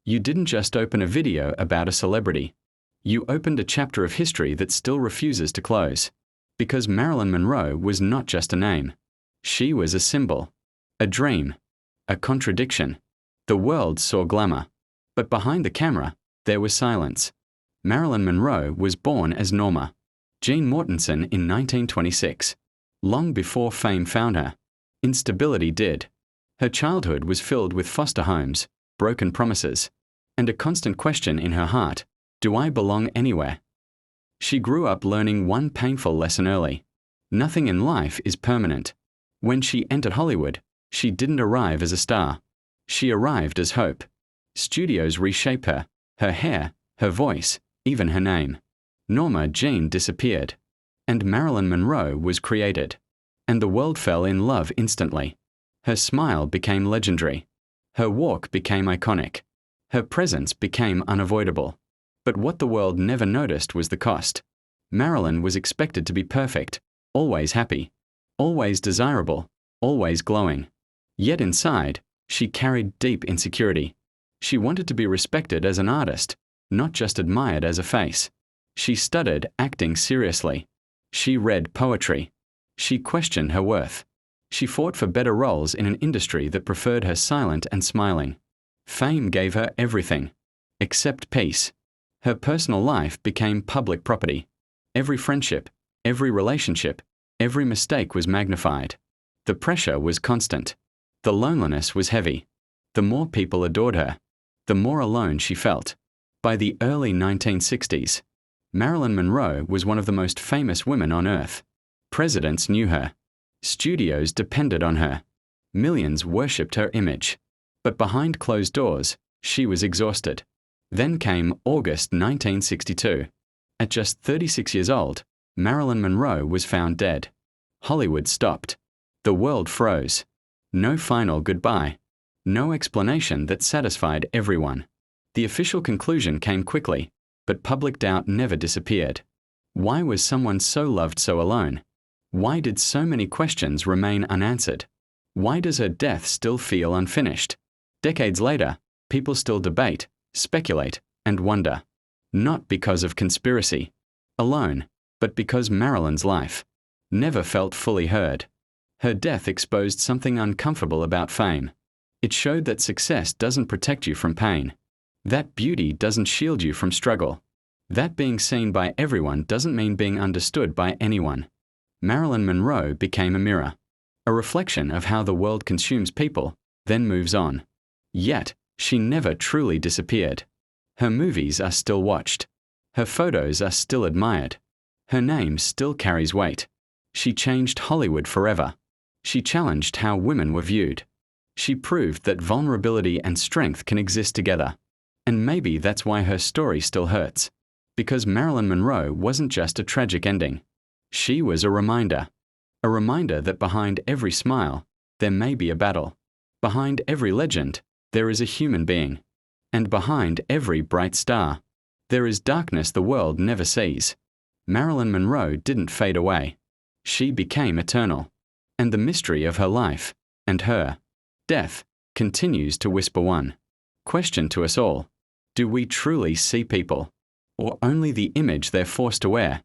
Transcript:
You didn't just open a video about a celebrity. You opened a chapter of history that still refuses to close. Because Marilyn Monroe was not just a name. She was a symbol, a dream, a contradiction. The world saw glamour. But behind the camera, there was silence. Marilyn Monroe was born as Norma Jeane Mortenson in 1926. Long before fame found her, instability did. Her childhood was filled with foster homes, broken promises, and a constant question in her heart: do I belong anywhere? She grew up learning one painful lesson early. Nothing in life is permanent. When she entered Hollywood, she didn't arrive as a star. She arrived as hope. Studios reshaped her hair, her voice, even her name. Norma Jeane disappeared, and Marilyn Monroe was created. And the world fell in love instantly. Her smile became legendary. Her walk became iconic. Her presence became unavoidable. But what the world never noticed was the cost. Marilyn was expected to be perfect, always happy, always desirable, always glowing. Yet inside, she carried deep insecurity. She wanted to be respected as an artist, not just admired as a face. She studied acting seriously. She read poetry. She questioned her worth. She fought for better roles in an industry that preferred her silent and smiling. Fame gave her everything, except peace. Her personal life became public property. Every friendship, every relationship, every mistake was magnified. The pressure was constant. The loneliness was heavy. The more people adored her, the more alone she felt. By the early 1960s, Marilyn Monroe was one of the most famous women on earth. Presidents knew her. Studios depended on her. Millions worshipped her image. But behind closed doors, she was exhausted. Then came August 1962. At just 36 years old, Marilyn Monroe was found dead. Hollywood stopped. The world froze. No final goodbye. No explanation that satisfied everyone. The official conclusion came quickly, but public doubt never disappeared. Why was someone so loved so alone? Why did so many questions remain unanswered? Why does her death still feel unfinished? Decades later, people still debate, speculate, and wonder. Not because of conspiracy alone, but because Marilyn's life never felt fully heard. Her death exposed something uncomfortable about fame. It showed that success doesn't protect you from pain. That beauty doesn't shield you from struggle. That being seen by everyone doesn't mean being understood by anyone. Marilyn Monroe became a mirror, a reflection of how the world consumes people, then moves on. Yet, she never truly disappeared. Her movies are still watched. Her photos are still admired. Her name still carries weight. She changed Hollywood forever. She challenged how women were viewed. She proved that vulnerability and strength can exist together. And maybe that's why her story still hurts. Because Marilyn Monroe wasn't just a tragic ending. She was a reminder. A reminder that behind every smile, there may be a battle. Behind every legend, there is a human being. And behind every bright star, there is darkness the world never sees. Marilyn Monroe didn't fade away. She became eternal. And the mystery of her life, and her death, continues to whisper one question to us all. Do we truly see people, or only the image they're forced to wear?